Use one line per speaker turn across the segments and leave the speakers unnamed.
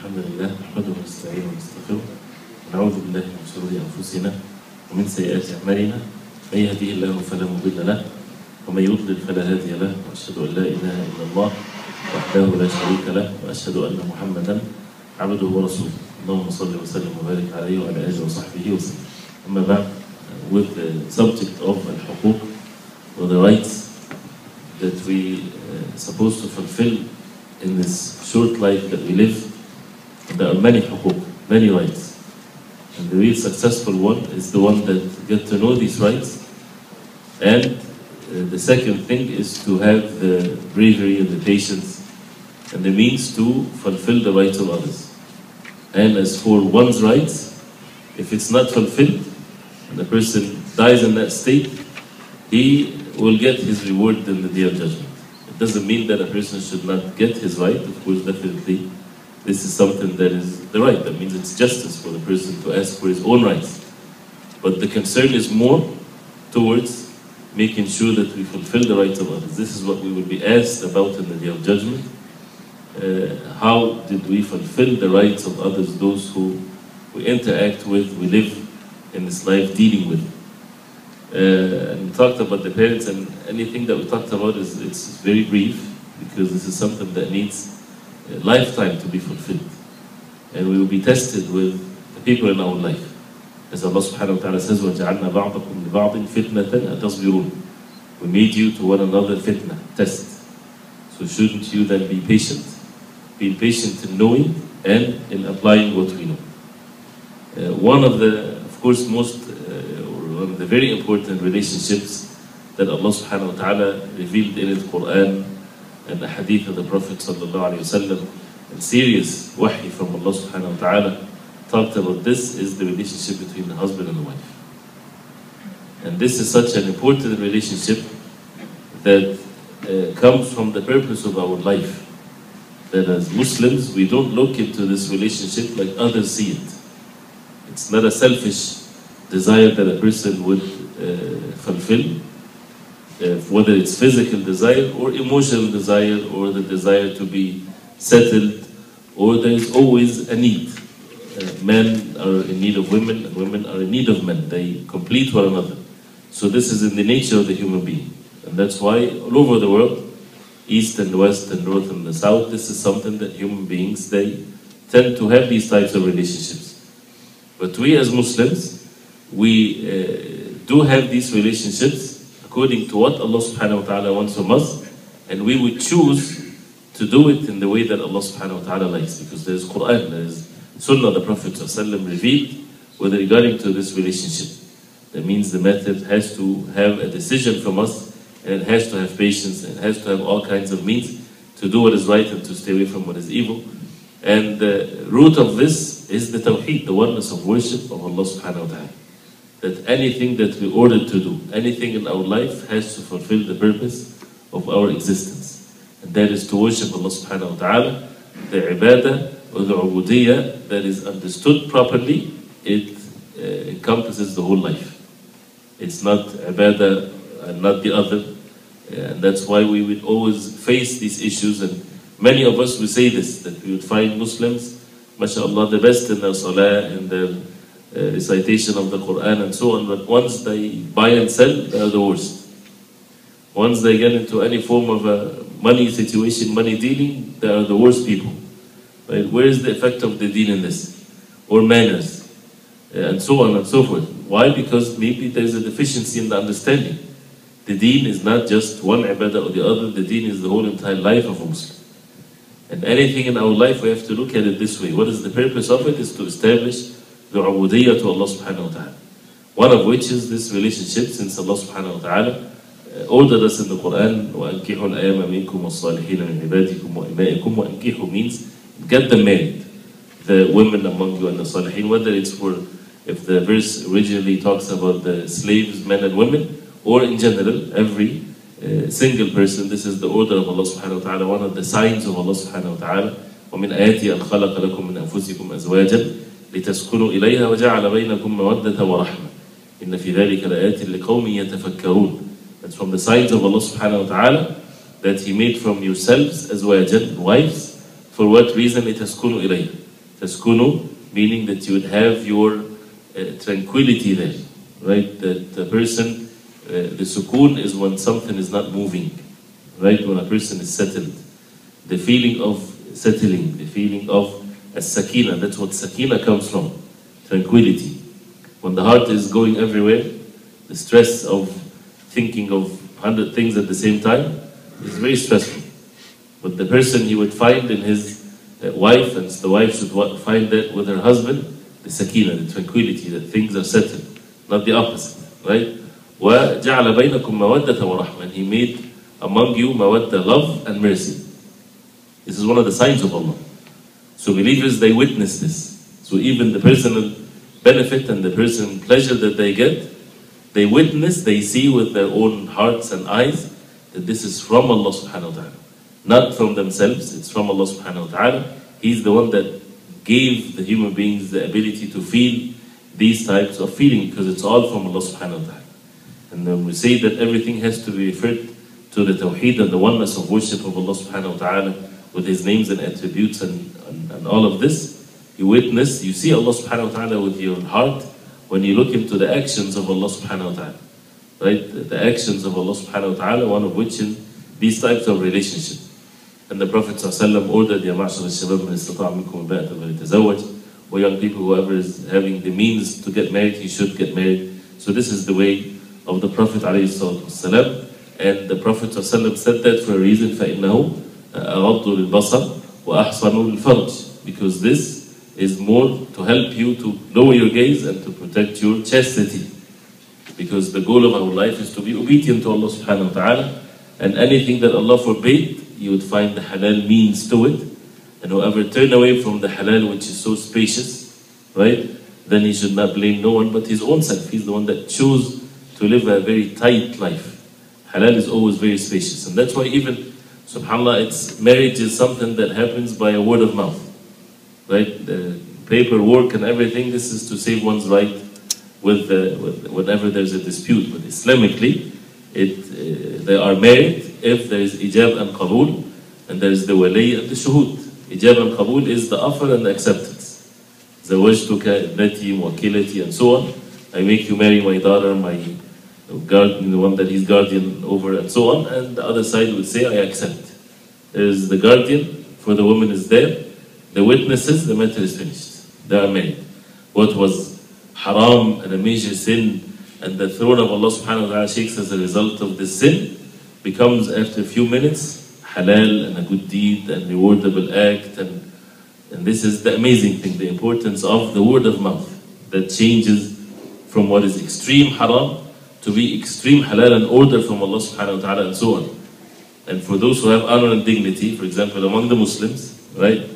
الحمد لله نحمده ونستعينه ونستغفره ونعوذ بالله من شرور أنفسنا ومن سيئات أعمالنا من يهديه الله فلا مضل له ومن يضلل فلا هادي له وأشهد أن لا إله إلا الله وحده لا شريك له وأشهد أن محمدا عبده ورسوله اللهم صل وسلم وبارك عليه وعلى آله وصحبه وسلم. أما بعد, with the subject of الحقوق or the rights that we are supposed to fulfill in this short life that we live. There are many حقوق, many rights, and the real successful one is the one that get to know these rights, and the second thing is to have the bravery and the patience and the means to fulfill the rights of others. And as for one's rights, if it's not fulfilled and the person dies in that state, he will get his reward in the Day of Judgment. It doesn't mean that a person should not get his right. Of course, definitely, this is something that is the right. That means it's justice for the person to ask for his own rights. But the concern is more towards making sure that we fulfill the rights of others. This is what we will be asked about in the Day of Judgment. How did we fulfill the rights of others, those who we interact with, we live in this life dealing with? And we talked about the parents, and anything that we talked about it's very brief, because this is something that needs a lifetime to be fulfilled. And we will be tested with the people in our life. As Allah subhanahu wa ta'ala says, وَجَعَلْنَا بَعْضَكُمْ لِبَعْضٍ فِتْنَةً أَتَصْبِرُونَ. We made you to one another fitna, test. So shouldn't you then be patient? Be patient in knowing and in applying what we know. One of the, of course, one of the very important relationships that Allah subhanahu wa ta'ala revealed in the Quran and the hadith of the Prophet sallallahu alayhi wa sallam, and serious wahy from Allah subhanahu wa ta'ala talked about this, is the relationship between the husband and the wife. And this is such an important relationship that comes from the purpose of our life. That as Muslims, we don't look into this relationship like others see it. It's not a selfish desire that a person would fulfill, whether it's physical desire or emotional desire or the desire to be settled, or there is always a need. Men are in need of women, and women are in need of men. They complete one another. So this is in the nature of the human being. And that's why all over the world, East and West and North and the South, this is something that human beings, they tend to have these types of relationships. But we as Muslims, we do have these relationships according to what Allah subhanahu wa ta'ala wants from us, and we would choose to do it in the way that Allah subhanahu wa ta'ala likes, because there is Quran, there is Sunnah, the Prophet ﷺ revealed with regarding to this relationship. That means the method has to have a decision from us, and it has to have patience, and it has to have all kinds of means to do what is right and to stay away from what is evil. And the root of this is the Tawheed, the oneness of worship of Allah subhanahu wa ta'ala. That anything that we're ordered to do, anything in our life has to fulfill the purpose of our existence. And that is to worship Allah subhanahu wa ta'ala. The ibadah or the ubudiyah that is understood properly, it encompasses the whole life. It's not ibadah and not the other. And that's why we would always face these issues. And many of us will say this, that we would find Muslims, mashallah, the best in their salah and their recitation of the Quran and so on, but once they buy and sell, they are the worst. Once they get into any form of a money situation, money dealing, they are the worst people. Right? Where is the effect of the deen in this? Or manners? And so on and so forth. Why? Because maybe there is a deficiency in the understanding. The deen is not just one ibadah or the other, the deen is the whole entire life of a Muslim. And anything in our life, we have to look at it this way. What is the purpose of it? Is to establish the ubudiyyah to Allah subhanahu wa ta'ala. One of which is this relationship, since Allah subhanahu wa ta'ala ordered us in the Quran, وَأَنْكِحُوا الْأَيَامَ مِنْكُمْ وَالصَّالِحِينَ مِنْ عِبَادِكُمْ وَإِمَائِكُمْ. وَأَنْكِحُوا means get them married, the women among you and the salihin, whether it's for, if the verse originally talks about the slaves, men and women, or in general, every single person. This is the order of Allah subhanahu wa ta'ala, one of the signs of Allah subhanahu wa ta'ala. وَمِنْ آيَاتِهِ أَنْ خَلَقَ لَكُم مِّنْ أَنفُسِكُمْ أَزْوَاجًا لِتَسْكُنُوا إِلَيْهَا وَجَعَلَ بَيْنَكُم مَّوَدَّةً وَرَحْمَةً إِنَّ فِي ذَلِكَ لَآيَاتٍ لِقَوْمٍ يَتَفَكَّرُونَ. That's from the signs of Allah subhanahu wa ta'ala, that He made from yourselves azwajan, wives. For what reason? لِتَسْكُنُوا إِلَيْهَا, Taskunu, meaning that you would have your tranquility there, right? That the person, the sukoon is when something is not moving, right? When a person is settled. The feeling of settling, the feeling of as-sakina, that's what sakina comes from, tranquility. When the heart is going everywhere, the stress of thinking of 100 things at the same time is very stressful. But the person he would find in his wife, and the wife should find that with her husband, the sakina, the tranquility, that things are settled, not the opposite, right? وَجَعَلَ بَيْنَكُمْ مَوَدَّةً وَرَحْمَةً, and He made among you mawadda, love and mercy. This is one of the signs of Allah. So believers, they witness this. So even the personal benefit and the personal pleasure that they get, they witness, they see with their own hearts and eyes that this is from Allah subhanahu wa ta'ala. Not from themselves, it's from Allah subhanahu wa ta'ala. He's the one that gave the human beings the ability to feel these types of feeling, because it's all from Allah subhanahu wa ta'ala. And then we say that everything has to be referred to the tawheed and the oneness of worship of Allah subhanahu wa ta'ala with His names and attributes and all of this. You witness, you see Allah subhanahu wa ta'ala with your heart when you look into the actions of Allah subhanahu wa ta'ala. Right? The actions of Allah subhanahu wa ta'ala, one of which is these types of relationships. And the Prophet ﷺ ordered, Ya ma'ashar al-shabab man istata'a minkum al-ba'ata falyatazawwaj. Or young people, whoever is having the means to get married, he should get married. So this is the way of the Prophet ﷺ. And the Prophet ﷺ said that for a reason, فَإِنَّهُ أَغَضُّ لِلْبَصَرِ وَأَحْصَنُ لِلْفَرْجِ. Because this is more to help you to lower your gaze and to protect your chastity. Because the goal of our life is to be obedient to Allah subhanahu wa ta'ala. And anything that Allah forbade, you would find the halal means to it. And whoever turn away from the halal, which is so spacious, right, then he should not blame no one but his own self. He's the one that chose to live a very tight life. Halal is always very spacious. And that's why even, subhanAllah, marriage is something that happens by a word of mouth. Right? The paperwork and everything, this is to save one's right with whenever there's a dispute. But Islamically, they are married if there is ijab and qabul, and there is the wali and the shuhud. Ijab and qabul is the offer and the acceptance. Zawajtuka ibnati muwakkilati, and so on. I make you marry my daughter, my guardian, the one that he's guardian over, and so on. And the other side would say, I accept. There is the guardian, for the woman is there. The witnesses, the matter is finished. They are married. What was haram and a major sin, and the throne of Allah subhanahu wa ta'ala shakes as a result of this sin, becomes after a few minutes halal and a good deed and rewardable act. And this is the amazing thing, the importance of the word of mouth that changes from what is extreme haram to be extreme halal and order from Allah subhanahu wa ta'ala, and so on. And for those who have honor and dignity, for example, among the Muslims, right?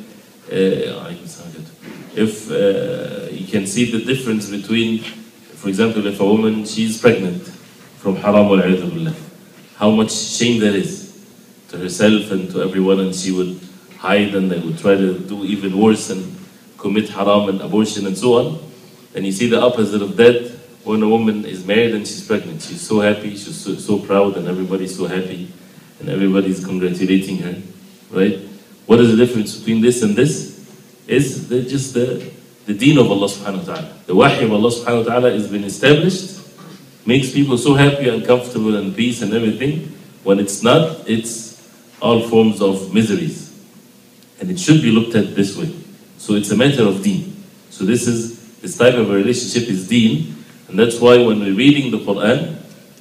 If you can see the difference between, for example, if a woman, she's pregnant from haram wal-'iyadhu billah, how much shame there is to herself and to everyone, and she would hide and they would try to do even worse and commit haram and abortion and so on. And you see the opposite of that when a woman is married and she's pregnant. She's so happy, she's so proud, and everybody's so happy and everybody's congratulating her, right? What is the difference between this and this? Is just the deen of Allah subhanahu wa ta'ala. The wahy of Allah subhanahu wa ta'ala has been established, makes people so happy and comfortable and peace and everything. When it's not, it's all forms of miseries. And it should be looked at this way. So it's a matter of deen. So this type of a relationship is deen. And that's why when we're reading the Quran,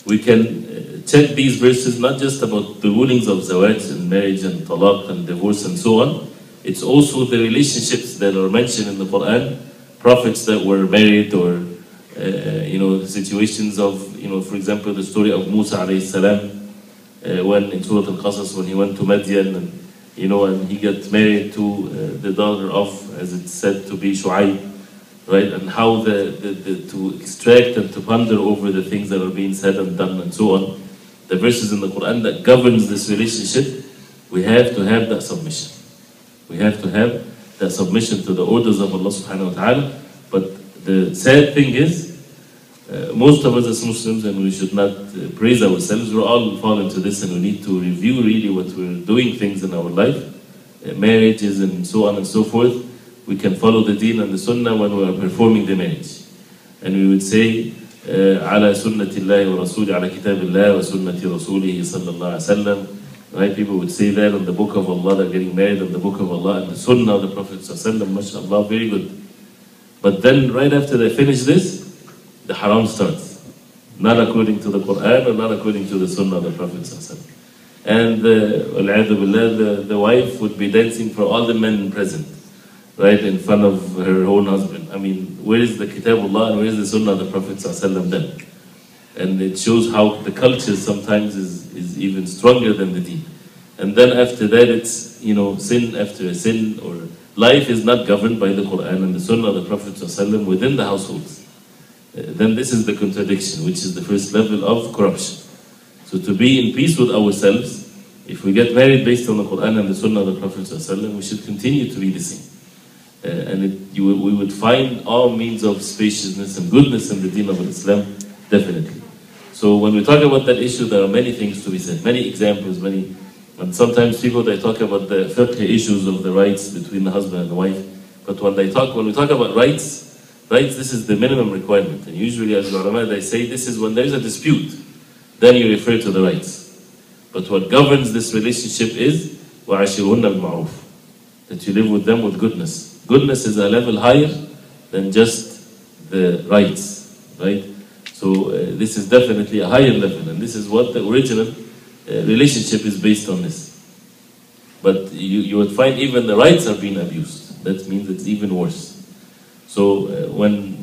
we can check these verses not just about the rulings of zawaj and marriage and talaq and divorce and so on. It's also the relationships that are mentioned in the Quran, prophets that were married, or situations of, for example, the story of Musa alayhi salam, when in Surah Al-Qasas, when he went to Madian, and he got married to the daughter of, as it's said to be, Shu'aib, right? And how to extract and to ponder over the things that are being said and done and so on. The verses in the Quran that governs this relationship, we have to have that submission. We have to have that submission to the orders of Allah subhanahu wa ta'ala. But the sad thing is, most of us as Muslims, and we should not praise ourselves, we all fall into this, and we need to review really what we're doing things in our life, marriages and so on and so forth. we can follow the deen and the sunnah when we are performing the marriage. And we would say, على سنة الله ورسوله على كتاب الله وسنة رسوله صلى الله عليه وسلم. Right? People would say that on the book of Allah, they're getting married on the book of Allah and the sunnah of the Prophet sallallahu alaihi wasallam. MashaAllah, very good. But then right after they finish this, the haram starts. Not according to the Quran or not according to the sunnah of the Prophet sallallahu alaihi wasallam. And the wife would be dancing for all the men present, right, in front of her own husband. I mean, where is the Kitabullah and where is the Sunnah of the Prophet ﷺ then? And it shows how the culture sometimes is even stronger than the deen. And then after that, it's, you know, sin after sin, or life is not governed by the Quran and the Sunnah of the Prophet ﷺ within the households. Then this is the contradiction, which is the first level of corruption. So to be in peace with ourselves, if we get married based on the Quran and the Sunnah of the Prophet ﷺ, we should continue to be the same. We would find all means of spaciousness and goodness in the deen of Islam, definitely. So when we talk about that issue, there are many things to be said, many examples, and sometimes people, they talk about the fiqh issues of the rights between the husband and the wife. But when we talk about rights, this is the minimum requirement. And usually as ulama, they say this is when there's a dispute, then you refer to the rights. But what governs this relationship is وَعَشِرُهُنَّ بِالْمَعْرُوفِ, that you live with them with goodness. Goodness is a level higher than just the rights, right? So this is definitely a higher level, and this is what the original relationship is based on this. But you would find even the rights are being abused. That means it's even worse. So when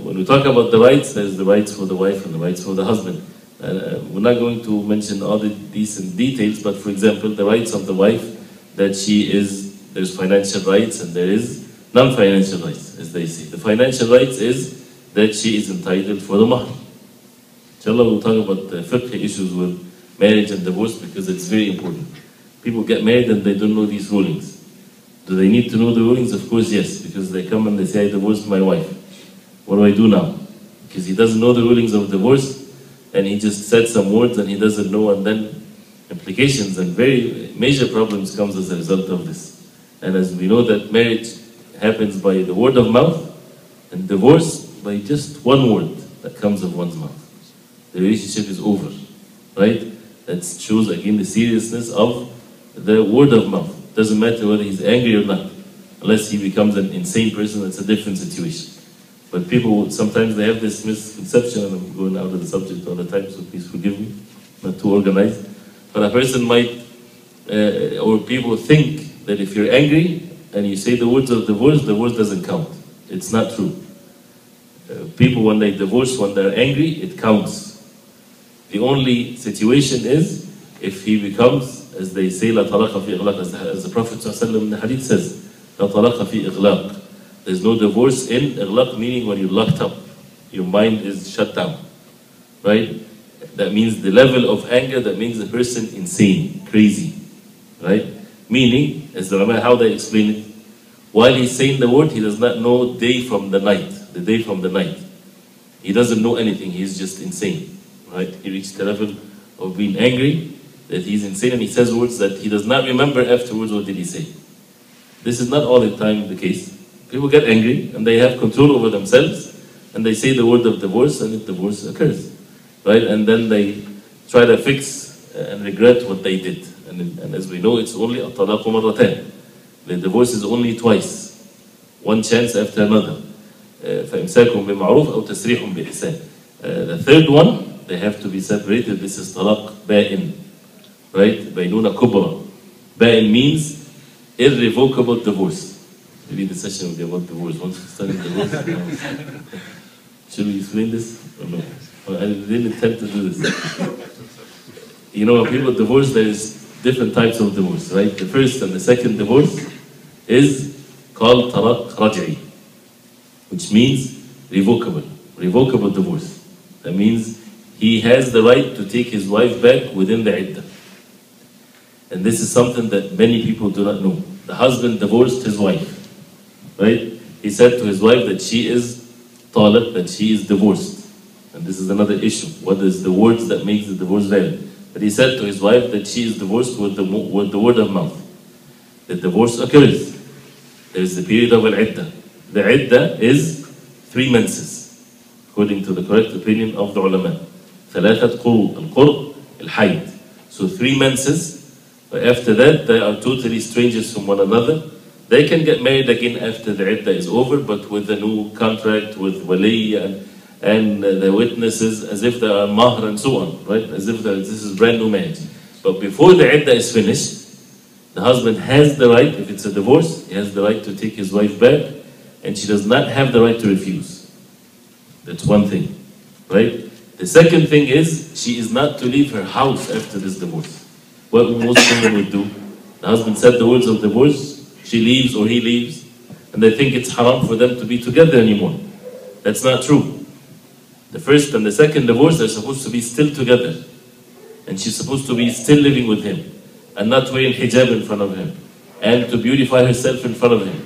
we talk about the rights, there's the rights for the wife and the rights for the husband. We're not going to mention all the decent details, but for example, the rights of the wife, that there's financial rights and there is non-financial rights, as they say. The financial rights is that she is entitled for the mahr. Inshallah, we'll talk about the fiqh issues with marriage and divorce because it's very important. People get married and they don't know these rulings. Do they need to know the rulings? Of course, yes, because they come and they say, I divorced my wife. What do I do now? Because he doesn't know the rulings of divorce, and he just said some words and he doesn't know, and then implications and very major problems comes as a result of this. And as we know that marriage happens by the word of mouth, and divorce by just one word that comes of one's mouth. The relationship is over, right? That shows again the seriousness of the word of mouth. Doesn't matter whether he's angry or not. Unless he becomes an insane person, that's a different situation. But people, sometimes they have this misconception, and I'm going out of the subject all the time, so please forgive me, not too organized. But a person might, or people think that if you're angry and you say the words of divorce doesn't count. It's not true. People, when they divorce, when they're angry, it counts. The only situation is if he becomes, as they say, لا طلاق في إغلاق, as the Prophet ﷺ in the hadith says, لا طلاق في إغلاق. There's no divorce in إغلاق, meaning when you're locked up, your mind is shut down, right? That means the level of anger, that means the person insane, crazy, right? Meaning, as the ulama, how they explain it, while he's saying the word, he does not know day from the night, the day from the night. He doesn't know anything, he's just insane, right? He reached the level of being angry, that he's insane, and he says words that he does not remember afterwards what did he say. This is not all the time the case. People get angry, and they have control over themselves, and they say the word of divorce, and the divorce occurs, right? And then they try to fix and regret what they did. And as we know, it's only الطلاق مرتان. The divorce is only twice, one chance after another. فإمساك بمعروف أو تسريح بإحسان. The third one, they have to be separated. This is طلاق بائن, right? بينونة كبرى. بائن means irrevocable divorce. Maybe the session will be about divorce. Once we study divorce, should we explain this or no? Well, I didn't intend to do this. You know, when people divorce, there's different types of divorce, right? The first and the second divorce is called talaq raj'i, which means revocable divorce. That means he has the right to take his wife back within the iddah. And this is something that many people do not know. The husband divorced his wife, right? He said to his wife that she is talaq, that she is divorced. And this is another issue. What is the words that makes the divorce valid? But he said to his wife that she is divorced with the word of mouth. The divorce occurs. There's the period of al-iddah. The iddah is 3 menses, according to the correct opinion of the ulama. ثلاثة قروء, القرء, الحيض. So 3 menses. After that, they are totally strangers from one another. They can get married again after the iddah is over, but with a new contract, with wali and the witnesses, as if they are mahr and so on, right? As if this is brand new marriage. But before the iddah is finished, the husband has the right, if it's a divorce, he has the right to take his wife back, and she does not have the right to refuse. That's one thing, right? The second thing is, she is not to leave her house after this divorce. What most women would do, the husband said the words of divorce, she leaves or he leaves, and they think it's haram for them to be together anymore. That's not true. The first and the second divorce, they're supposed to be still together. And she's supposed to be still living with him, and not wearing hijab in front of him, and to beautify herself in front of him.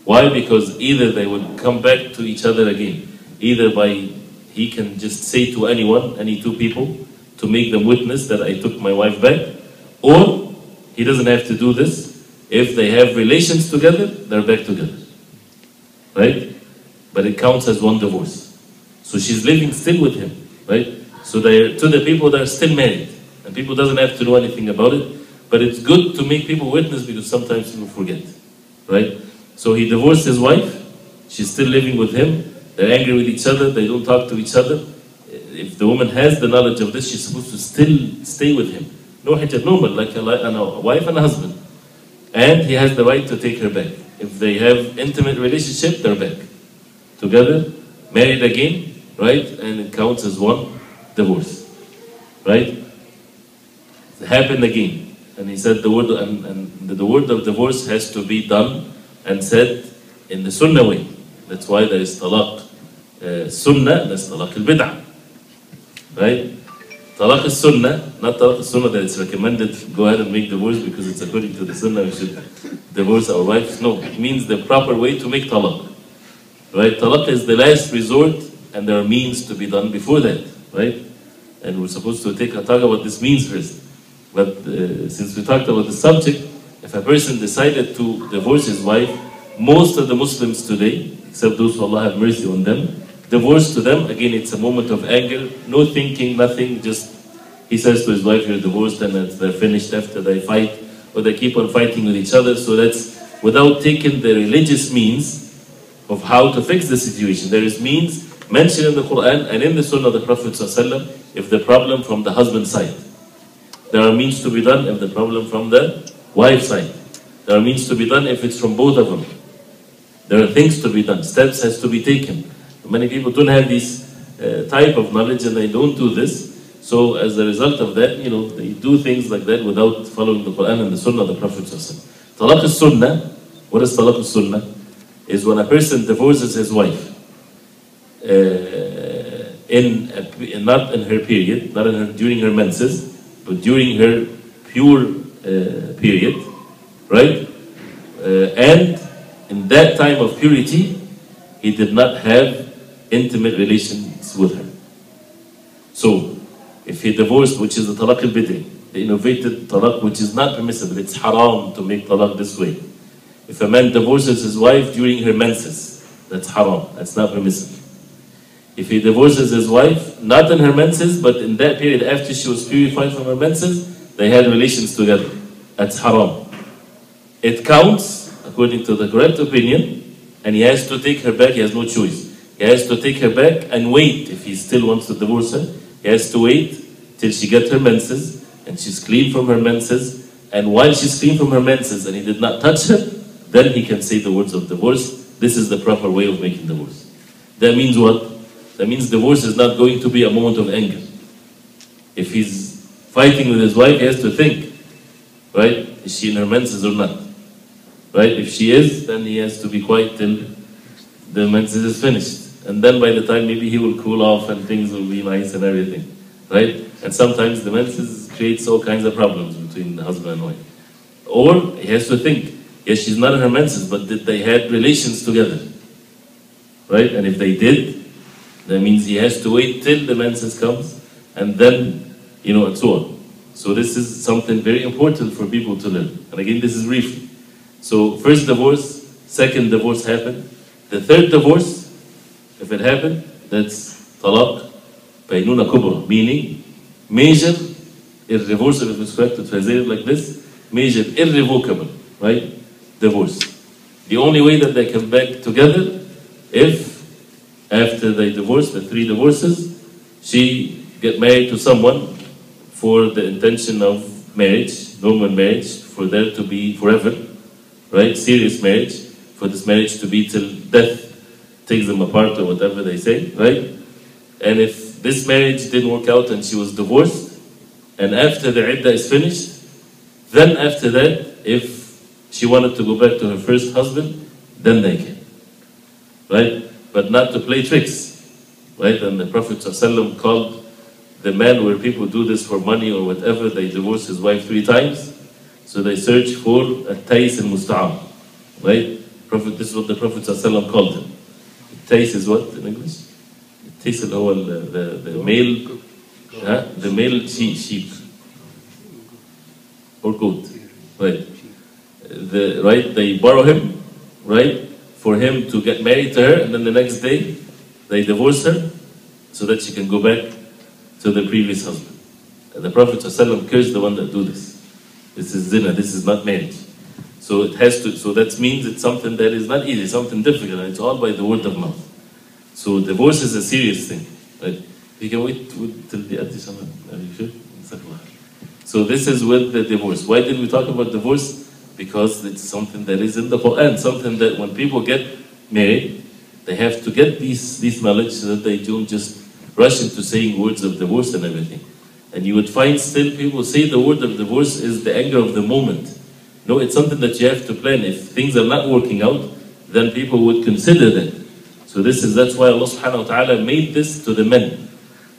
Why? Because either they would come back to each other again, either by, he can just say to anyone, any 2 people, to make them witness that I took my wife back, or he doesn't have to do this. If they have relations together, they're back together, right? But it counts as 1 divorce. So she's living still with him, right? So they're, to the people, they're still married, and people doesn't have to do anything about it. But it's good to make people witness, because sometimes people forget, right? So he divorced his wife, she's still living with him, they're angry with each other, they don't talk to each other. If the woman has the knowledge of this, she's supposed to still stay with him. No hijab, normal, like a wife and a husband. And he has the right to take her back. If they have intimate relationship, they're back. Together, married again, right? And it counts as 1 divorce, right? It happened again. And he said the word, and the word of divorce has to be done and said in the sunnah way. That's why there is talaq sunnah, that's talaq al-bid'ah, right? Talaq al-sunnah, not talaq al-sunnah that it's recommended, go ahead and make divorce because it's according to the sunnah, we should divorce our wives. No, it means the proper way to make talaq, right? Talaq is the last resort, and there are means to be done before that, right? And we're supposed to take a talk about this means first. But since we talked about the subject, if a person decided to divorce his wife, most of the Muslims today, except those who Allah have mercy on them, divorce to them, again, it's a moment of anger, no thinking, nothing, just he says to his wife, you're divorced, and they're finished after they fight, or they keep on fighting with each other. So that's without taking the religious means of how to fix the situation. There is means mentioned in the Quran and in the Sunnah of the Prophet ﷺ, if the problem from the husband's side. There are means to be done if the problem from the wife's side. There are means to be done if it's from both of them. There are things to be done, steps has to be taken. Many people don't have this type of knowledge, and they don't do this. So as a result of that, they do things like that without following the Quran and the Sunnah of the Prophet ﷺ. Talaq al-Sunnah, what is Talaq al-Sunnah? Is when a person divorces his wife not in her period, not during her menses, but during her pure period, right? And in that time of purity, he did not have intimate relations with her. So, if he divorced, which is the talaq al-bid'i, the innovated talaq, which is not permissible, it's haram to make talaq this way. If a man divorces his wife during her menses, that's haram, that's not permissible. If he divorces his wife, not in her menses, but in that period after she was purified from her menses, they had relations together, that's haram. It counts, according to the correct opinion, and he has to take her back, he has no choice. He has to take her back and wait. If he still wants to divorce her, he has to wait till she gets her menses, and she's clean from her menses, and while she's clean from her menses and he did not touch her, then he can say the words of divorce. This is the proper way of making divorce. That means what? That means divorce is not going to be a moment of anger. If he's fighting with his wife, he has to think, right? Is she in her menses or not? Right? If she is, then he has to be quiet till the menses is finished. And then by the time maybe he will cool off and things will be nice and everything. Right? And sometimes the menses creates all kinds of problems between the husband and wife. Or he has to think, yes, she's not in her menses, but did they had relations together? Right? And if they did, that means he has to wait till the menses comes, and then, and so on. So this is something very important for people to learn. And again, this is briefly. So first divorce, second divorce happened, the third divorce, if it happened, that's talaq baynuna kubra, meaning major, irreversible, if it's correct to translate it like this, major, irrevocable, right? Divorce. The only way that they come back together, if after they divorce, the 3 divorces, she get married to someone for the intention of marriage, normal marriage, for there to be forever, right? Serious marriage, for this marriage to be till death takes them apart or whatever they say, right? And if this marriage didn't work out and she was divorced, and after the iddah is finished, then after that, if she wanted to go back to her first husband, then they can, right? But not to play tricks, right? And the Prophet ﷺ called the man where people do this for money or whatever, they divorce his wife 3 times, so they search for a tais al-musta'am, right? This is what the Prophet ﷺ called him. Tais is what in English? Tais is the male, the male sheep or goat, right? Right, they borrow him, right, for him to get married to her, and then the next day they divorce her so that she can go back to the previous husband. And the Prophet ﷺ cursed the one that do this. This is zina, this is not marriage. So it has to, so that means it's something that is not easy, something difficult, and it's all by the word of mouth. So divorce is a serious thing, right? You can wait till the end. Are you sure? So this is with the divorce. Why did we talk about divorce? Because it's something that is in the Quran, something that when people get married, they have to get these knowledge so that they don't just rush into saying words of divorce and everything. And you would find still people say the word of divorce is the anger of the moment. No, it's something that you have to plan. If things are not working out, then people would consider that. So that's why Allah subhanahu wa ta'ala made this to the men.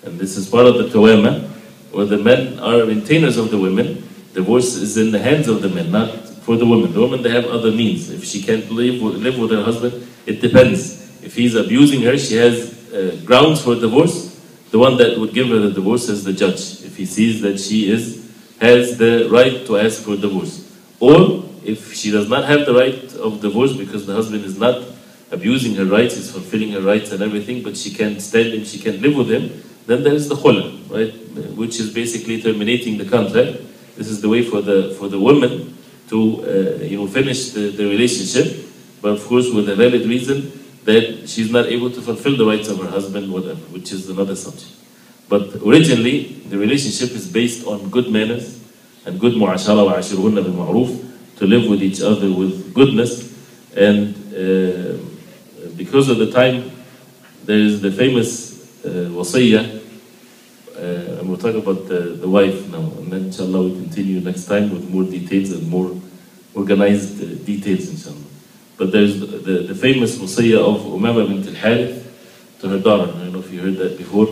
And this is part of the Qawama, where the men are maintainers of the women. Divorce is in the hands of the men, not for the women. The women, they have other means. If she can't live with her husband, it depends. If he's abusing her, she has grounds for divorce. The one that would give her the divorce is the judge, if he sees that she has the right to ask for divorce. Or if she does not have the right of divorce because the husband is not abusing her rights, he's fulfilling her rights and everything, but she can't stand him, she can't live with him, then there is the khula, right? Which is basically terminating the contract. This is the way for the woman to finish the relationship, but of course with a valid reason that she's not able to fulfill the rights of her husband, whatever, which is another subject. But originally, the relationship is based on good manners and good mu'ashara wa ashiruhunna bil ma'ruf, to live with each other with goodness. And because of the time, there is the famous wasiyah, and we'll talk about the wife now, and then inshallah we continue next time with more details and more organized details inshallah. But there's the famous wasiyah of Umama bint al-Harith to her daughter. I don't know if you heard that before.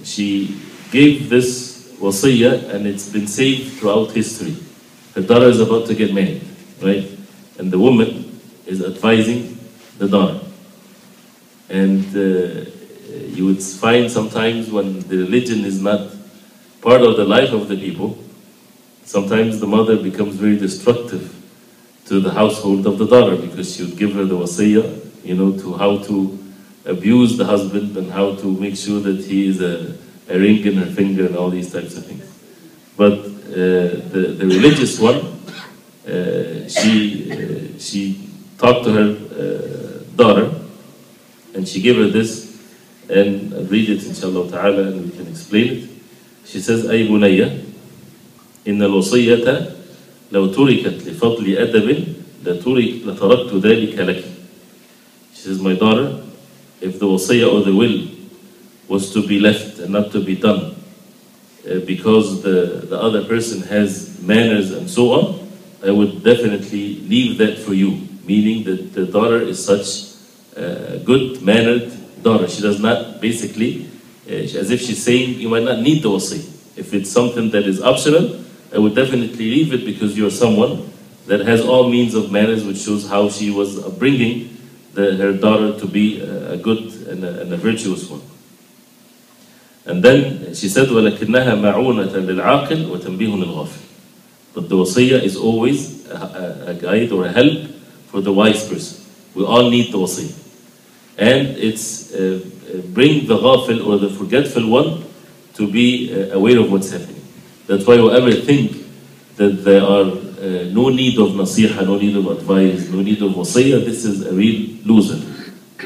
She gave this wasiyah and it's been saved throughout history. Her daughter is about to get married, right? And the woman is advising the daughter. And you would find sometimes when the religion is not part of the life of the people, sometimes the mother becomes very destructive to the household of the daughter, because she would give her the wasiyah, to how to abuse the husband and how to make sure that he is a ring in her finger and all these types of things. But the religious one, she talked to her daughter and she gave her this, and I'll read it inshallah ta'ala and we can explain it. She says, أي بنية إن الوصية لو تركت لفضل أدب لتركت ذلك لك. She says, my daughter, if the wasiyah or the will was to be left and not to be done because the other person has manners and so on, I would definitely leave that for you. Meaning that the daughter is such a good mannered daughter. She does not basically, as if she's saying, you might not need the wasiyah. If it's something that is optional, I would definitely leave it because you're someone that has all means of manners, which shows how she was bringing her daughter to be a good and a virtuous one. And then she said, وَلَكِنَّهَا مَعُونَةً لِلْعَاقِلِ وَتَنْبِيهٌ لِلْغَافِلِ. But the wasiyah is always a guide or a help for the wise person. We all need the wasiyah. And it's bring the ghafil or the forgetful one to be aware of what's happening. That's why whoever think that there are no need of nasiha, no need of advice, no need of wasiyah, this is a real loser.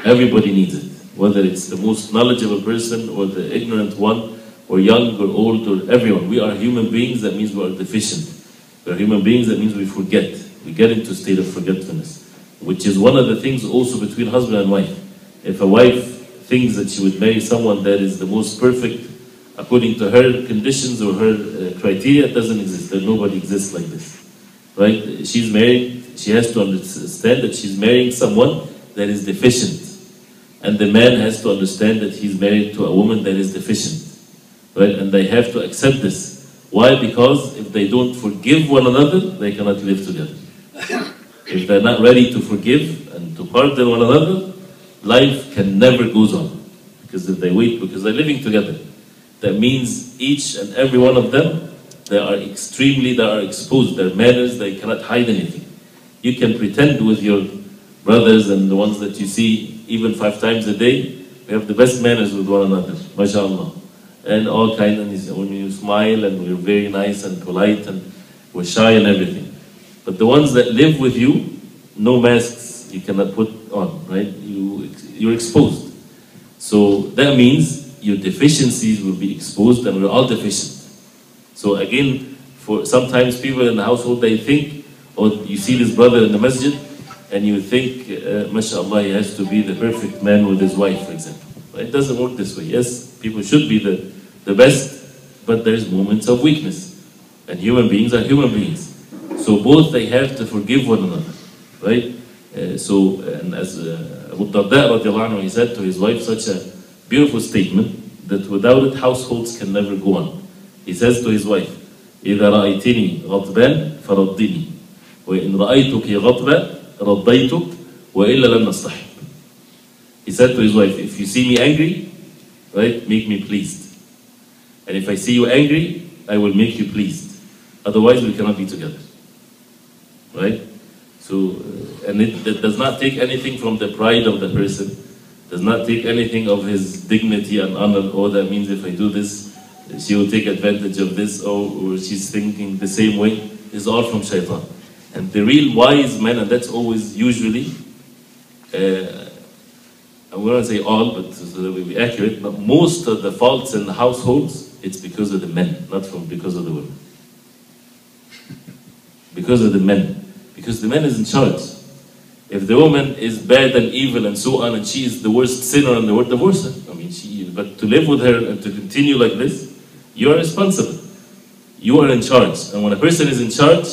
Everybody needs it. Whether it's the most knowledgeable person or the ignorant one, or young or old or everyone. We are human beings, that means we are deficient. We are human beings, that means we forget. We get into a state of forgetfulness, which is one of the things also between husband and wife. If a wife thinks that she would marry someone that is the most perfect according to her conditions or her criteria, it doesn't exist. There nobody exists like this, right? She's married, she has to understand that she's marrying someone that is deficient. And the man has to understand that he's married to a woman that is deficient. Right? And they have to accept this. Why? Because if they don't forgive one another, they cannot live together. If they're not ready to forgive and to pardon one another, life can never goes on. Because if they wait, because they're living together, that means each and every one of them, they are exposed, their manners, they cannot hide anything. You can pretend with your brothers and the ones that you see even 5 times a day, we have the best manners with one another, mashallah. And all kinds of, when you smile and we're very nice and polite and we're shy and everything. But the ones that live with you, no masks you cannot put on, right? You're exposed. So that means your deficiencies will be exposed, and we're all deficient. So again, for sometimes people in the household, they think, or you see this brother in the masjid, and you think, mashallah, he has to be the perfect man with his wife, for example. It doesn't work this way. Yes, people should be the best, but there's moments of weakness. And human beings are human beings. So both they have to forgive one another, right? And as Abu Darda radiallahu anhu, he said to his wife such a beautiful statement that without it households can never go on. He says to his wife, إِذَا رَأَيْتِنِي غَضْبًا فَرَضِّنِي وَإِنْ رَأَيْتُكِ غَضْبًا رَضَّيْتُكِ وَإِلَّا لَمْ نَصْطَحِبْ. He said to his wife, if you see me angry, right, make me pleased. And if I see you angry, I will make you pleased. Otherwise, we cannot be together. Right? So, and it does not take anything from the pride of the person. Does not take anything of his dignity and honor. Oh, that means if I do this, she will take advantage of this, or she's thinking the same way. It's all from shaitan. And the real wise man, and that's always usually, I'm going to say all, but so that we'll be accurate, but most of the faults in the households, it's because of the men, not because of the women. Because of the men. Because the man is in charge. If the woman is bad and evil and so on, and she is the worst sinner in the world, divorce her. I mean, but to live with her and to continue like this, you are responsible. You are in charge. And when a person is in charge,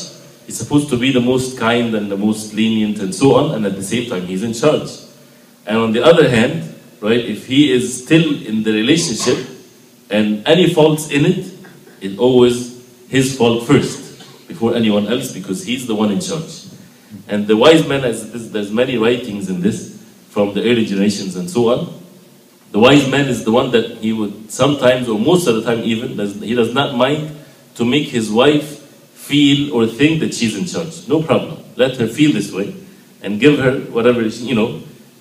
he's supposed to be the most kind and the most lenient and so on, and at the same time, he's in charge. And on the other hand, right, if he is still in the relationship and any faults in it, it's always his fault first before anyone else, because he's the one in charge. And the wise man, there's many writings in this from the early generations and so on. The wise man is the one that he would sometimes, or most of the time even, he does not mind to make his wife feel or think that she's in charge. No problem. Let her feel this way and give her whatever,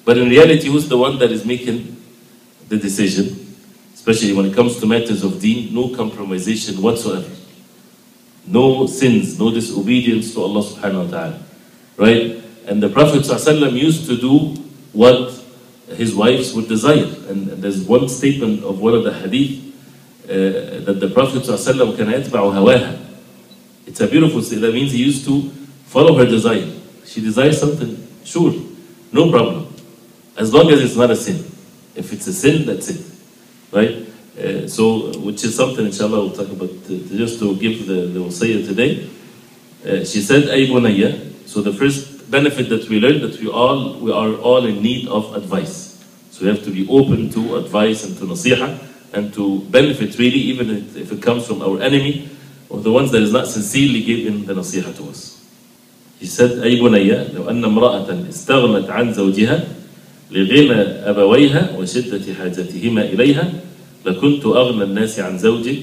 But in reality, who's the one that is making the decision? Especially when it comes to matters of deen, no compromisation whatsoever. No sins, no disobedience to Allah subhanahu wa ta'ala. Right? And the Prophet ﷺ used to do what his wives would desire. And there's one statement of one of the hadith that the Prophet ﷺ كان يتبع هواها. It's a beautiful statement. That means he used to follow her desire. She desires something, sure, no problem. As long as it's not a sin. If it's a sin, that's it. Right? Which is something, inshallah, we'll talk about, just to give the wasiyah today. She said, Ay bunayya. So the first benefit that we learned, that we are all in need of advice. So we have to be open to advice and to nasiha, and to benefit really, even if it comes from our enemy, or the ones that is not sincerely giving the nasiha to us. He said, أي بنية لو أن امرأة استغنت عن زوجها لغنى أبويها وشدة حاجتهما إليها لكنت أغنى الناس عن زوجك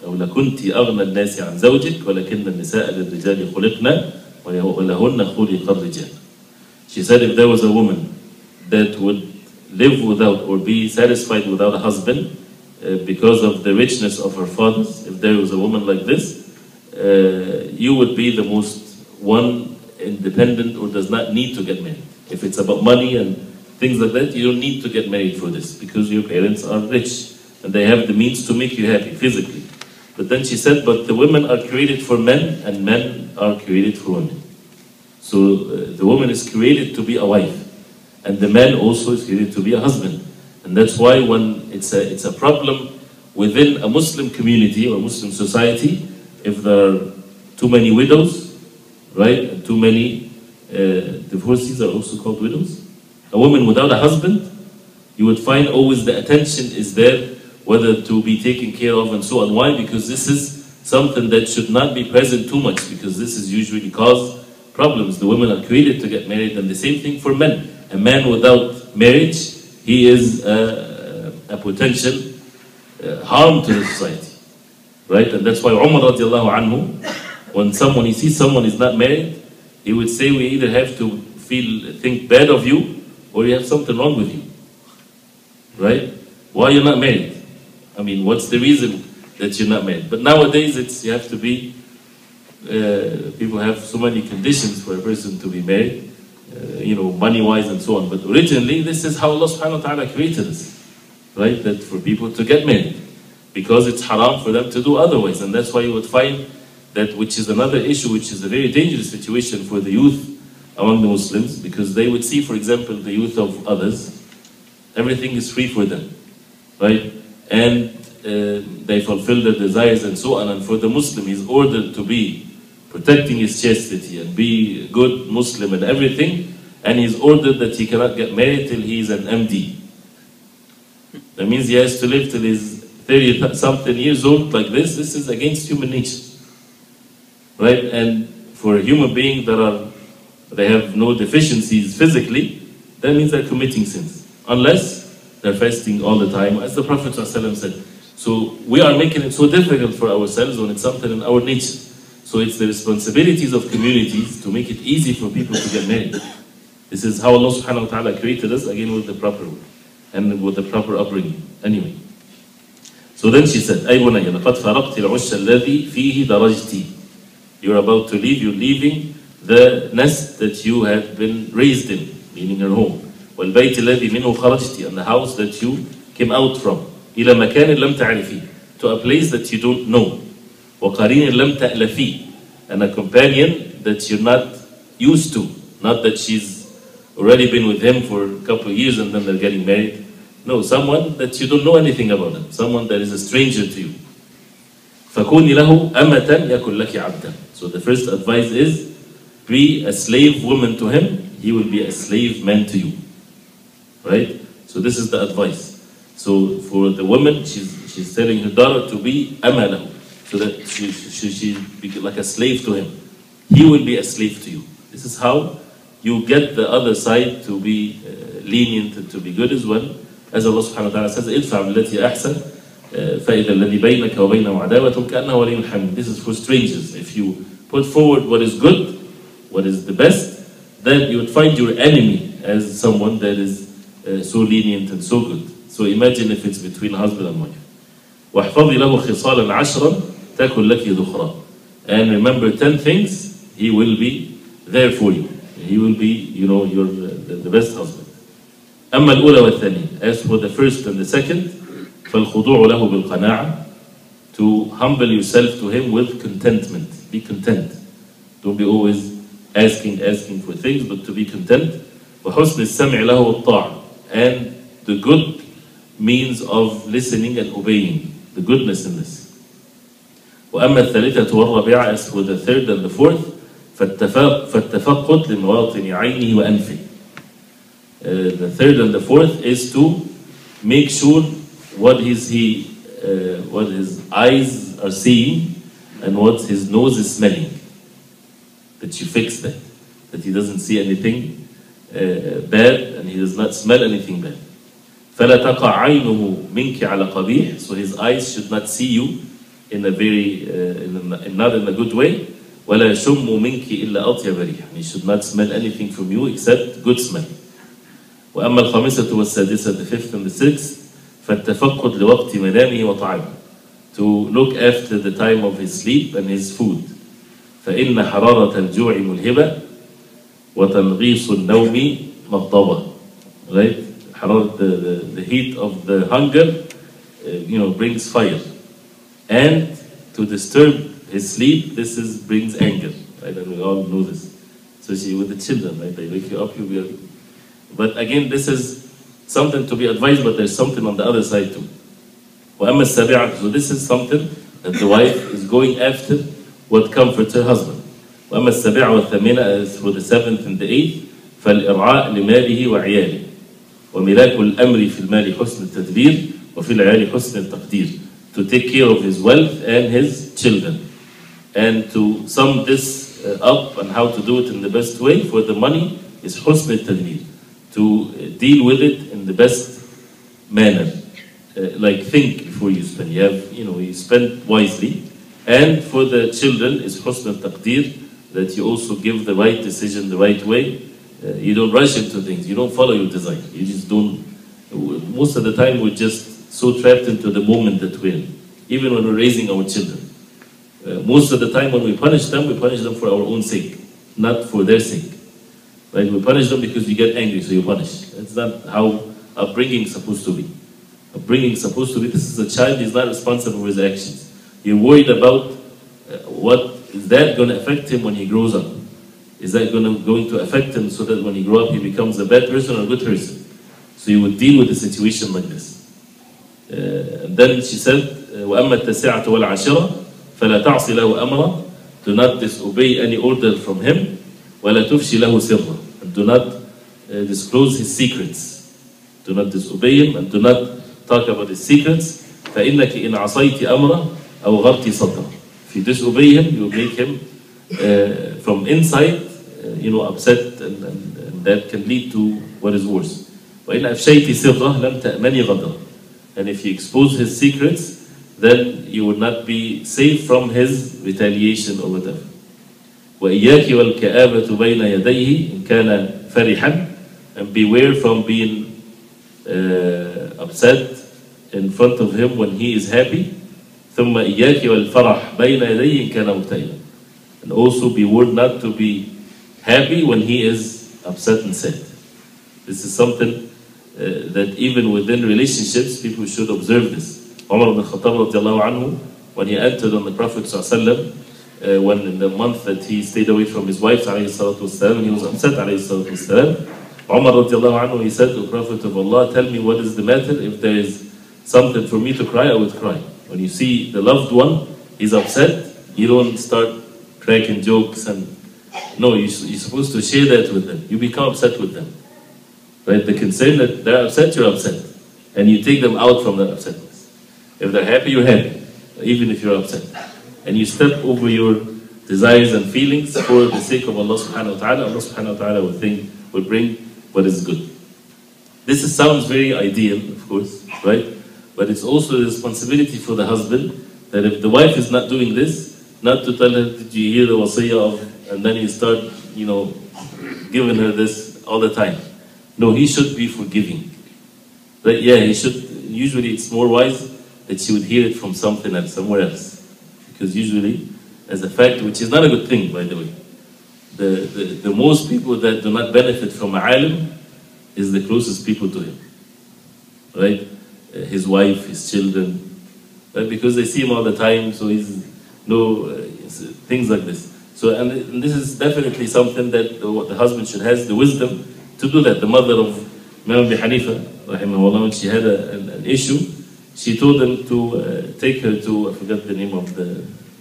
أو لكنت أغنى الناس عن زوجك ولكن النساء للرجال خلقنا ولهن خلق الرجال. She said if there was a woman that would live without or be satisfied without a husband because of the richness of her fathers, if there was a woman like this, you would be the most one independent or does not need to get married. If it's about money and things like that, you don't need to get married for this because your parents are rich and they have the means to make you happy physically. But then she said, but the women are created for men and men are created for women. So the woman is created to be a wife and the man also is created to be a husband. And that's why when it's a problem within a Muslim community or Muslim society, if there are too many widows, right, and too many divorcees are also called widows. A woman without a husband, you would find always the attention is there, whether to be taken care of and so on. Why? Because this is something that should not be present too much, because this is usually cause problems. The women are created to get married, and the same thing for men. A man without marriage, he is a potential harm to the society, right? And that's why Umar radiallahu anhu, when he sees someone is not married, he would say, we either have to think bad of you or you have something wrong with you, right? Why are you not married? I mean, what's the reason that you're not married? But nowadays, you have to be, people have so many conditions for a person to be married, money-wise and so on. But originally, this is how Allah subhanahu wa ta'ala created us, right? That for people to get married, because it's haram for them to do otherwise. And that's why you would find that, which is another issue, which is a very dangerous situation for the youth among the Muslims, because they would see, for example, the youth of others, everything is free for them, right? And they fulfill their desires and so on. And for the Muslim, he's ordered to be protecting his chastity and be a good Muslim and everything. And he's ordered that he cannot get married till he's an MD. That means he has to live till he's 30-something years old like this. This is against human nature, right? And for a human being they have no deficiencies physically, that means they're committing sins. Unless they're fasting all the time, as the Prophet ﷺ said. So we are making it so difficult for ourselves when it's something in our nature. So it's the responsibilities of communities to make it easy for people to get married. This is how Allah subhanahu wa ta'ala created us, again with the proper way and with the proper upbringing. Anyway. So then she said, أي بني لقد فرقت العش الذي فيه درجتي. You're about to leave, you're leaving the nest that you had been raised in, meaning your home. والبيت الذي منه خرجتي, and the house that you came out from. إلى مكان لم تعرفيه, to a place that you don't know. وقرين لم تألفيه, and a companion that you're not used to. Not that she's already been with him for a couple of years and then they're getting married. No, someone that you don't know anything about him. Someone that is a stranger to you. فكوني له أمة يكن لك عبدا. So the first advice is, be a slave woman to him, he will be a slave man to you. Right? So this is the advice. So for the woman, she's telling her daughter to be amalahu, so that she be like a slave to him. He will be a slave to you. This is how you get the other side to be lenient and to be good as well. As Allah subhanahu wa ta'ala says, إِدْفَعْ بِالَّتِي أَحْسَنَ فَإِذَا الَّذِي بَيْنَكَ وَبَيْنَهُ عَدَاوَةٌ كَأَنَّهُ وَلِيٌّ حَمِيمٌ. This is for strangers. If you put forward what is good, what is the best, then you would find your enemy as someone that is so lenient and so good. So imagine if it's between husband and wife. وَاحْفَظِ لَهُ خِصَالًا عَشْرًا تَكُنْ لَكِ ذُخْرًا. And remember 10 things, he will be there for you. He will be, your the best husband. أما الأولى والثانية, as for the first and the second, فالخضوع له بالقناعة, to humble yourself to him with contentment. Be content. Don't be always asking for things, but to be content. وحسن السمع له والطاعة, and the good means of listening and obeying, the goodness in this. وأما الثالثة والرابعة, as for the third and the fourth, فالتفقد لمواطن عينه وأنفه. The third and the fourth is to make sure what his eyes are seeing and what his nose is smelling. That you fix that he doesn't see anything bad and he does not smell anything bad. فلا تقع عينه منك على قبيح, so his eyes should not see you in a very, not in a good way. وَلَا يَشُمُّ مِنْكِ إِلَّا أَطْيَبَ رِيحٍ. He should not smell anything from you except good smell. وأما الخامسة والسادسة, the fifth and the sixth, فالتفقد لوقت منامه وطعامه. To look after the time of his sleep and his food. فإن حرارة الجوع ملهبة وتنغيص النوم مغضبة. Right? The heat of the hunger, brings fire. And to disturb his sleep, brings anger. Right? And we all know this. Especially with the children, right? They wake you up, you'll be. But again, this is something to be advised, but there's something on the other side too. وأما السابعة, so this is something that the wife is going after what comforts her husband. وأما السابعة والثامنة, as for the seventh and the eighth, فالإرعاء لماله وعياله وملاك الأمر في المال حسن التدبير وفي العيال حسن التقدير. To take care of his wealth and his children. And to sum this up and how to do it in the best way for the money is حسن التدبير. To deal with it in the best manner. Like think before you spend. You spend wisely. And for the children is حسن التقدير, that you also give the right decision the right way. You don't rush into things. You don't follow your desire. You just don't. Most of the time we're just so trapped into the moment that we're in. Even when we're raising our children. Most of the time when we punish them for our own sake, not for their sake. Right? We punish them because we get angry, so you punish. That's not how upbringing is supposed to be. Upbringing is supposed to be, this is a child, he's not responsible for his actions. You're worried about what is that going to affect him when he grows up. Is that going to affect him so that when he grows up he becomes a bad person or a good person? So you would deal with a situation like this. And then she said, وَأَمَّا التَّاسِعَةُ وَالْعَاشِرَةُ فَلَا تَعْصِ لَهُ أَمْرًا. Do not disobey any order from him. وَلَا تُفْشِ لَهُ سِرًّا. And do not disclose his secrets. Do not disobey him and do not talk about his secrets. فَإِنَّكِ إِنْ عَصَيْتِ أَمْرًا أَوْ غَرْتِ صَدْرًا. If you disobey him, you make him from inside, upset, and that can lead to what is worse. وَإِنْ أَفْشَيْتِ سِرًّا لَمْ تَأْمَنِ غَدًا. And if you expose his secrets, then you will not be safe from his retaliation or whatever. وَإِيَّاكِ وَالْكَآبَةُ بَيْنَ يَدَيْهِ إِنْ كَانَ فَرِحًا. And beware from being upset in front of him when he is happy. ثُمَّ إِيَّاكِ وَالْفَرَحْ بَيْنَ يَدَيْهِ إِنْ كَانَ مُبْتَهِلًا. And also be warned not to be happy when he is upset and sad. This is something that even within relationships, people should observe this. Umar ibn Khattab radiallahu anhu, when he entered on the Prophet ﷺ, when in the month that he stayed away from his wife, والسلام, he was upset, والسلام, Umar radiallahu anhu, he said to the Prophet of Allah, tell me what is the matter. If there is something for me to cry, I would cry. When you see the loved one is upset, you don't start cracking jokes no, you're supposed to share that with them. You become upset with them. Right? The concern that they're upset, you're upset. And you take them out from that upsetness. If they're happy, you're happy. Even if you're upset. And you step over your desires and feelings for the sake of Allah subhanahu wa ta'ala. Allah subhanahu wa ta'ala will bring what is good. This sounds very ideal, of course, right? But it's also a responsibility for the husband that if the wife is not doing this, not to tell her, did you hear the wasiyah of, and then you start, giving her this all the time. No, he should be forgiving. But yeah, he should. Usually it's more wise that she would hear it from something else, somewhere else. Because usually, as a fact, which is not a good thing, by the way, the most people that do not benefit from a alim is the closest people to him. Right? His wife, his children. Right? Because they see him all the time, so things like this. So, and this is definitely something that the husband should have the wisdom to do that. The mother of Imam Abi Hanifa, rahimahullah, when she had an issue, she told them to take her to, I forgot the name of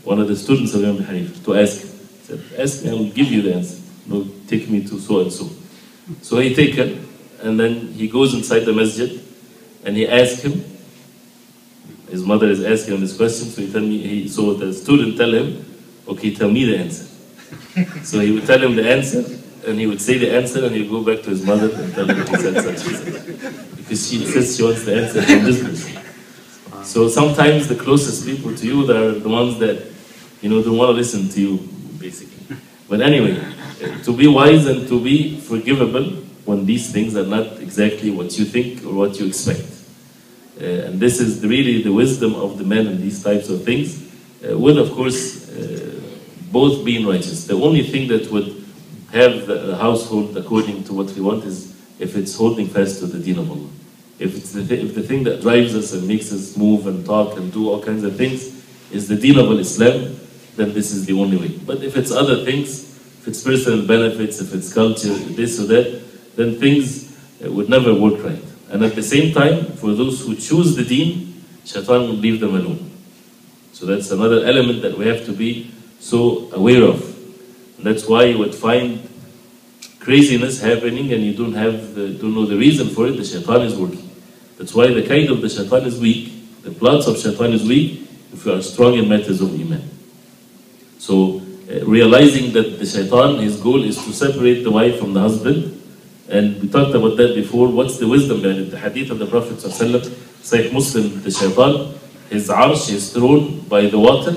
one of the students of Imam Abi Hanifa, to ask him. He said, ask me, I will give you the answer. No, take me to so and so. So he take her, and then he goes inside the masjid, and he asks him. His mother is asking him this question, so the student tell him, okay, tell me the answer. So he would tell him the answer, and he would say the answer, and he would go back to his mother and tell her he said such and such. Because she says she wants the answer from this person. So sometimes the closest people to you are the ones that, don't want to listen to you, basically. But anyway, to be wise and to be forgivable when these things are not exactly what you think or what you expect. And this is really the wisdom of the man in these types of things, with, of course, both being righteous. The only thing that would have the household according to what we want is if it's holding fast to the deen of Allah. If the thing that drives us and makes us move and talk and do all kinds of things is the deen of Islam, then this is the only way. But if it's other things, if it's personal benefits, if it's culture, this or that, then things would never work right. And at the same time, for those who choose the deen, shaitan will leave them alone. So that's another element that we have to be so aware of. And that's why you would find craziness happening and you don't know the reason for it. The shaitan is working. That's why the kaid of the shaitan is weak. The plots of shaitan is weak if you are strong in matters of iman. So realizing that the shaitan, his goal is to separate the wife from the husband. And we talked about that before. What's the wisdom behind it? The hadith of the Prophet Shaykh Muslim, the shaitan, his arsh is thrown by the water,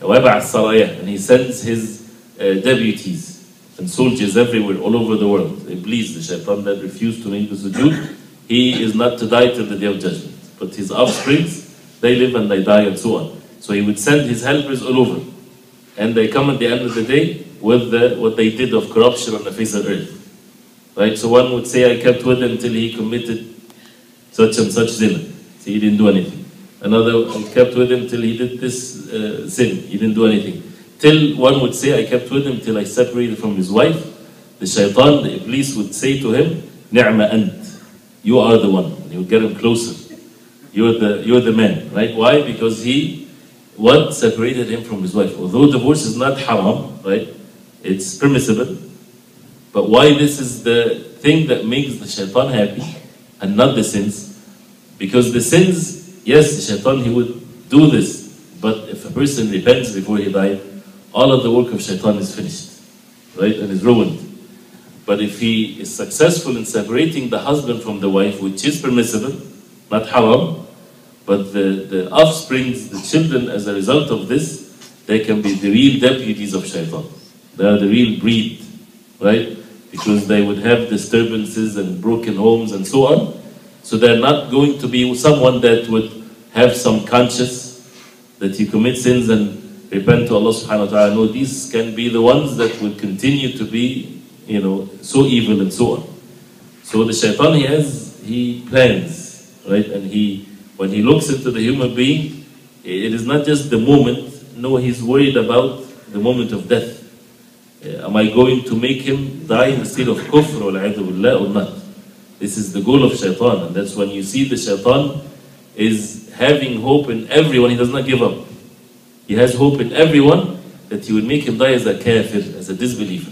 and he sends his deputies and soldiers everywhere, all over the world. Iblis, the shaitan that refused to make the sujood, he is not to die till the day of judgment. But his offsprings, they live and they die and so on. So he would send his helpers all over. And they come at the end of the day with what they did of corruption on the face of earth. Right? So one would say, I kept with him till he committed such and such sin. So he didn't do anything. Another, I kept with him till he did this sin. He didn't do anything. Till one would say, I kept with him till I separated from his wife. The shaitan, the Iblis would say to him, Ni'ma ant. You are the one. And he would get him closer. You're the man. Right? Why? Because he, separated him from his wife. Although divorce is not haram, right? It's permissible. But why this is the thing that makes the shaitan happy and not the sins? Because the sins, yes, the shaitan, he would do this. But if a person repents before he died, all of the work of shaitan is finished, right? And is ruined. But if he is successful in separating the husband from the wife, which is permissible, not haram, but the offsprings, the children, as a result of this, they can be the real deputies of shaitan. They are the real breed, right? Because they would have disturbances and broken homes and so on. So they're not going to be someone that would have some conscience that you commit sins and repent to Allah subhanahu wa ta'ala. No, these can be the ones that will continue to be, so evil and so on. So the shaitan, he plans, right? And when he looks into the human being, it is not just the moment. No, he's worried about the moment of death. Am I going to make him die in the state of kufr or not? This is the goal of shaitan. And that's when you see the shaitan is having hope in everyone. He does not give up. He has hope in everyone that he will make him die as a kafir, as a disbeliever.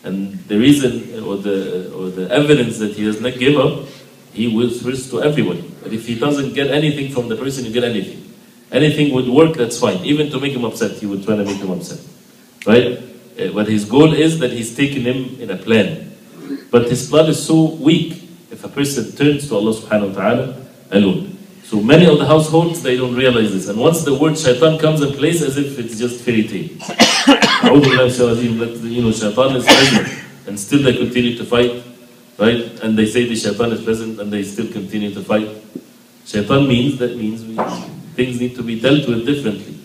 And the reason or the evidence that he does not give up, he whispers to everyone. But if he doesn't get anything from the person, you get anything. Anything would work, that's fine. Even to make him upset, he would try to make him upset. Right? But his goal is that he's taken him in a plan. But his plan is so weak if a person turns to Allah subhanahu wa ta'ala alone. So many of the households, they don't realize this. And once the word shaitan comes in place, as if it's just fairy tale. Shaitan is present. And still they continue to fight. Right? And they say the shaitan is present and they still continue to fight. Shaitan means things need to be dealt with differently.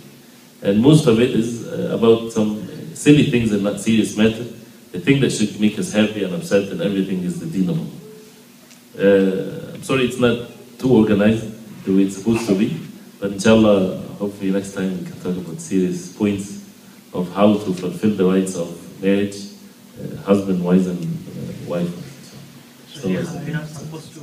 And most of it is about some silly things and not serious matter. The thing that should make us happy and upset and everything is the deen of Allah. I'm sorry it's not too organized the way it's supposed to be, but inshallah, hopefully next time we can talk about serious points of how to fulfill the rights of marriage, husband, wife, and wife.
So, yeah, we are supposed to